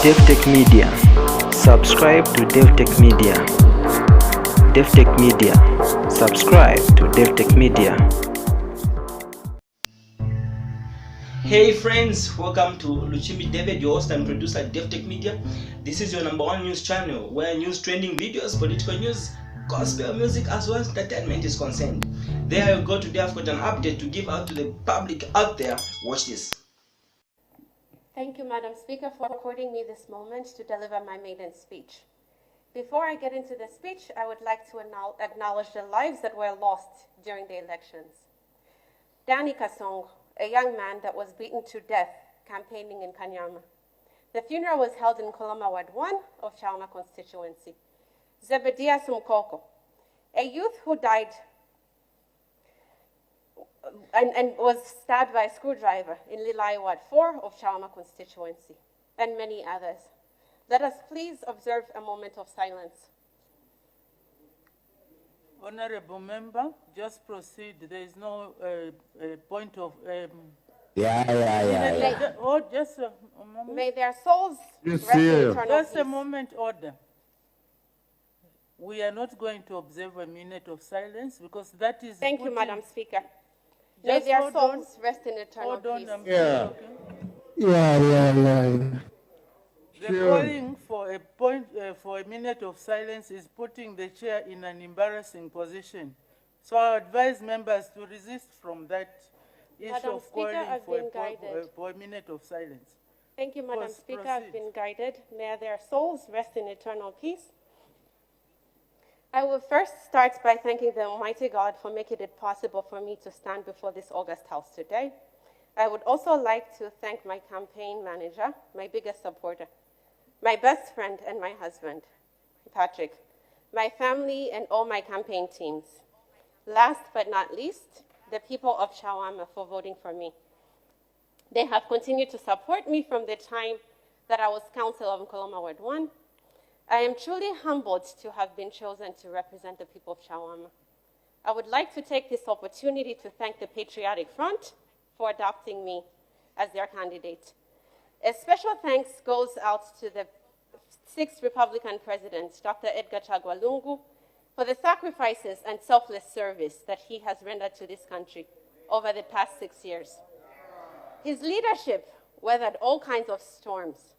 Davi-tech-media. Subscribe to Davi-tech-media. Davi-tech-media. Subscribe to Davi-tech-media. Hey friends, welcome to Luchimbi David, your host and producer at Davi-tech-media. This is your #1 news channel where news, trending videos, political news, gospel music as well as entertainment is concerned. There you go. Today I've got an update to give out to the public out there. Watch this. Thank you, Madam Speaker, for according me this moment to deliver my maiden speech. Before I get into the speech, I would like to acknowledge the lives that were lost during the elections. Danny Kasong, a young man that was beaten to death campaigning in Kanyama. The funeral was held in Koloma Ward 1 of Chawama constituency. Zebediah Sumkoko, a youth who died and was stabbed by a screwdriver in Lilai Ward 4 of Chawama constituency, and many others. Let us please observe a moment of silence. Honorable member, just proceed. There is no point of... Oh, just a moment. May their souls rest in eternal Just peace. a moment, order. We are not going to observe a minute of silence because that is... Thank you, Madam Speaker. May Just their hold on. souls rest in eternal Hold on, peace. I'm Yeah. okay? The Sure. calling for a point for a minute of silence is putting the chair in an embarrassing position. So I advise members to resist from that issue Madam of Speaker, calling I've for been guided. for a minute of silence. Thank you, Madam Please Speaker. I've proceed. been guided. May their souls rest in eternal peace. I will first start by thanking the Almighty God for making it possible for me to stand before this august house today. I would also like to thank my campaign manager, my biggest supporter, my best friend and my husband, Patrick, my family and all my campaign teams. Last but not least, the people of Chawama for voting for me. They have continued to support me from the time that I was councillor of Koloma Ward 1. I am truly humbled to have been chosen to represent the people of Chawama. I would like to take this opportunity to thank the Patriotic Front for adopting me as their candidate. A special thanks goes out to the 6th Republican President, Dr. Tasila Lungu, for the sacrifices and selfless service that he has rendered to this country over the past 6 years. His leadership weathered all kinds of storms,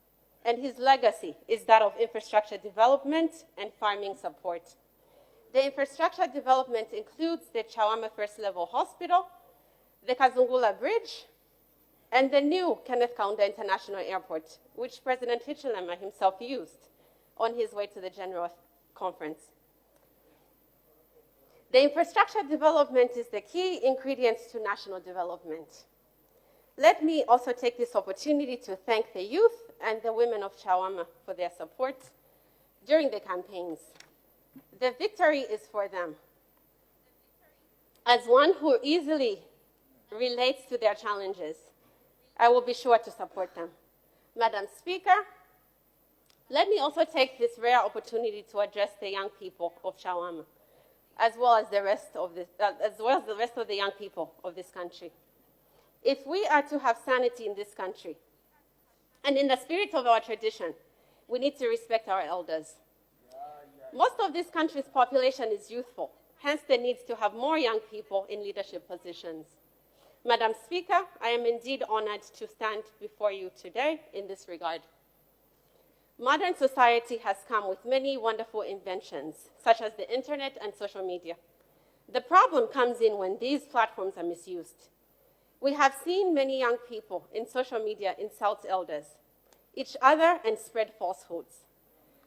and his legacy is that of infrastructure development and farming support. The infrastructure development includes the Chawama First Level Hospital, the Kazungula Bridge, and the new Kenneth Kaunda International Airport, which President Hichilema himself used on his way to the General Conference. The infrastructure development is the key ingredient to national development. Let me also take this opportunity to thank the youth and the women of Chawama for their support during the campaigns. The victory is for them. As one who easily relates to their challenges, I will be sure to support them. Madam Speaker, let me also take this rare opportunity to address the young people of Chawama, as well as the rest of the young people of this country. If we are to have sanity in this country, and in the spirit of our tradition, we need to respect our elders. Most of this country's population is youthful, hence the need to have more young people in leadership positions. Madam Speaker, I am indeed honored to stand before you today in this regard. Modern society has come with many wonderful inventions, such as the internet and social media. The problem comes in when these platforms are misused. We have seen many young people in social media insult elders, each other, and spread falsehoods.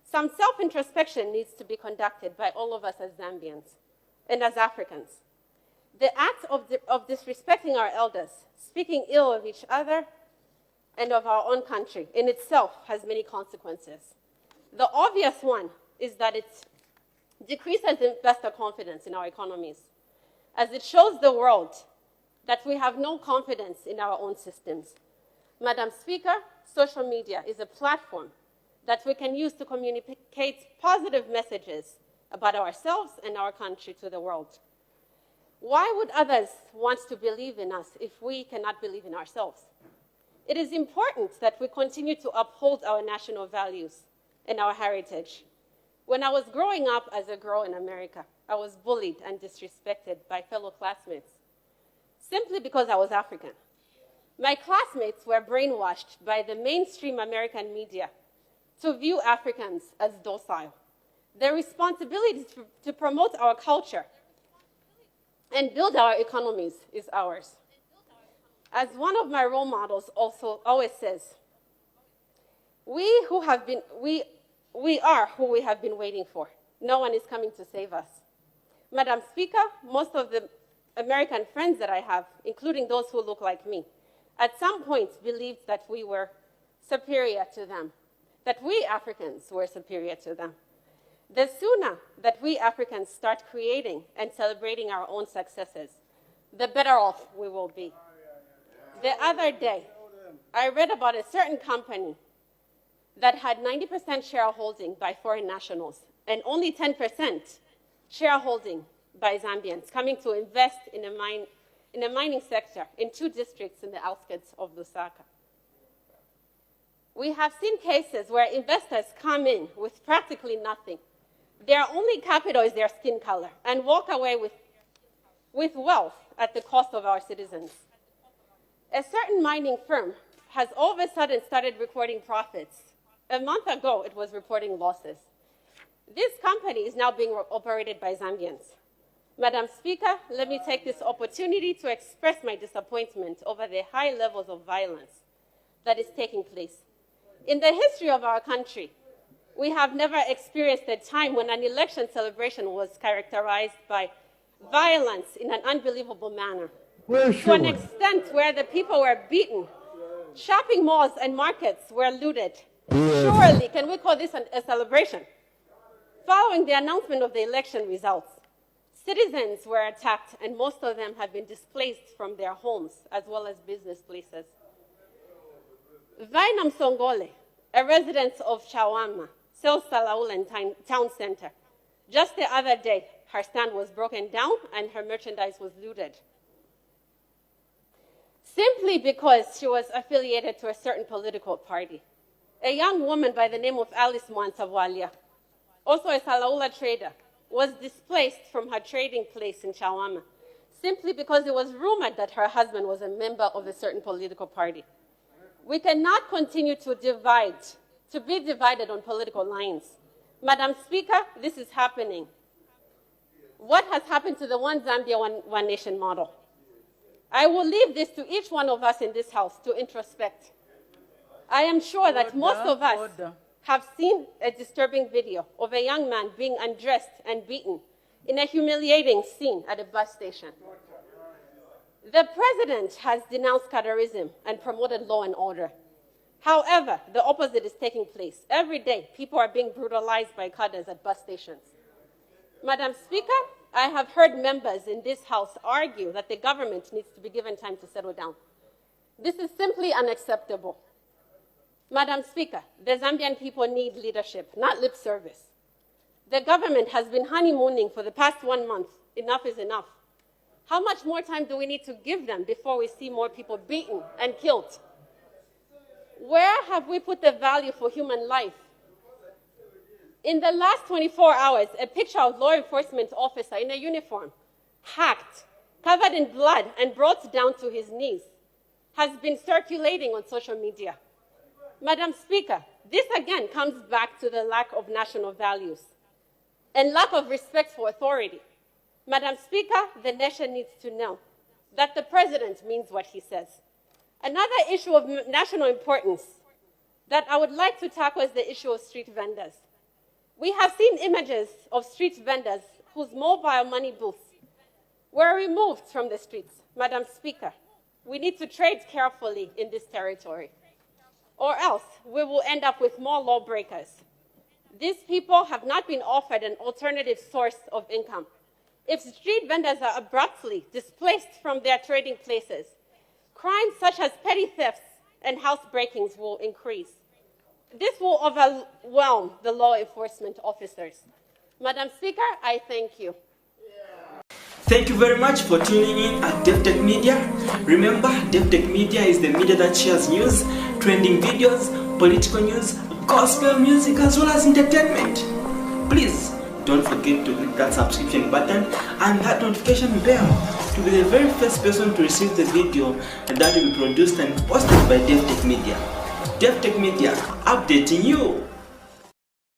Some self-introspection needs to be conducted by all of us as Zambians and as Africans. The act of disrespecting our elders, speaking ill of each other and of our own country in itself has many consequences. The obvious one is that it decreases investor confidence in our economies, as it shows the world that we have no confidence in our own systems. Madam Speaker, social media is a platform that we can use to communicate positive messages about ourselves and our country to the world. Why would others want to believe in us if we cannot believe in ourselves? It is important that we continue to uphold our national values and our heritage. When I was growing up as a girl in America, I was bullied and disrespected by fellow classmates simply because I was African. My classmates were brainwashed by the mainstream American media to view Africans as docile. Their responsibility to promote our culture and build our economies is ours. As one of my role models also always says, we are who we have been waiting for. No one is coming to save us. Madam Speaker, most of the American friends that I have, including those who look like me, at some point believed that we were superior to them, that we Africans were superior to them. The sooner that we Africans start creating and celebrating our own successes, the better off we will be. The other day, I read about a certain company that had 90% shareholding by foreign nationals and only 10% shareholding by Zambians coming to invest in a mining sector in 2 districts in the outskirts of Lusaka. We have seen cases where investors come in with practically nothing. Their only capital is their skin color and walk away with wealth at the cost of our citizens. A certain mining firm has all of a sudden started recording profits. A month ago, it was reporting losses. This company is now being operated by Zambians. Madam Speaker, let me take this opportunity to express my disappointment over the high levels of violence that is taking place. In the history of our country, we have never experienced a time when an election celebration was characterized by violence in an unbelievable manner. To an extent where the people were beaten, shopping malls and markets were looted. Surely, can we call this a celebration? Following the announcement of the election results, citizens were attacked and most of them have been displaced from their homes as well as business places. Vainam Songole, a resident of Chawama, sells Salaulan town center. Just the other day, her stand was broken down and her merchandise was looted. Simply because she was affiliated to a certain political party. A young woman by the name of Alice Mwansavwalia, also a Salaula trader, was displaced from her trading place in Chawama simply because it was rumored that her husband was a member of a certain political party. We cannot continue to be divided on political lines. Madam Speaker, this is happening. What has happened to the One Zambia, One Nation model? I will leave this to each one of us in this house to introspect. I am sure that most of us have seen a disturbing video of a young man being undressed and beaten in a humiliating scene at a bus station. The president has denounced cadreism and promoted law and order. However, the opposite is taking place. Every day, people are being brutalized by cadres at bus stations. Madam Speaker, I have heard members in this House argue that the government needs to be given time to settle down. This is simply unacceptable. Madam Speaker, the Zambian people need leadership, not lip service. The government has been honeymooning for the past 1 month. Enough is enough. How much more time do we need to give them before we see more people beaten and killed? Where have we put the value for human life? In the last 24 hours, a picture of law enforcement officer in a uniform, hacked, covered in blood, and brought down to his knees, has been circulating on social media. Madam Speaker, this again comes back to the lack of national values and lack of respect for authority. Madam Speaker, the nation needs to know that the president means what he says. Another issue of national importance that I would like to tackle is the issue of street vendors. We have seen images of street vendors whose mobile money booths were removed from the streets. Madam Speaker, we need to trade carefully in this territory, or else we will end up with more lawbreakers. These people have not been offered an alternative source of income. If street vendors are abruptly displaced from their trading places, crimes such as petty thefts and house breakings will increase. This will overwhelm the law enforcement officers. Madam Speaker, I thank you. Thank you very much for tuning in at Davi-tech Media. Remember, Davi-tech Media is the media that shares news, trending videos, political news, gospel music, as well as entertainment. Please don't forget to click that subscription button and that notification bell to be the very first person to receive the video that will be produced and posted by Davi-tech Media. Davi-tech Media, updating you.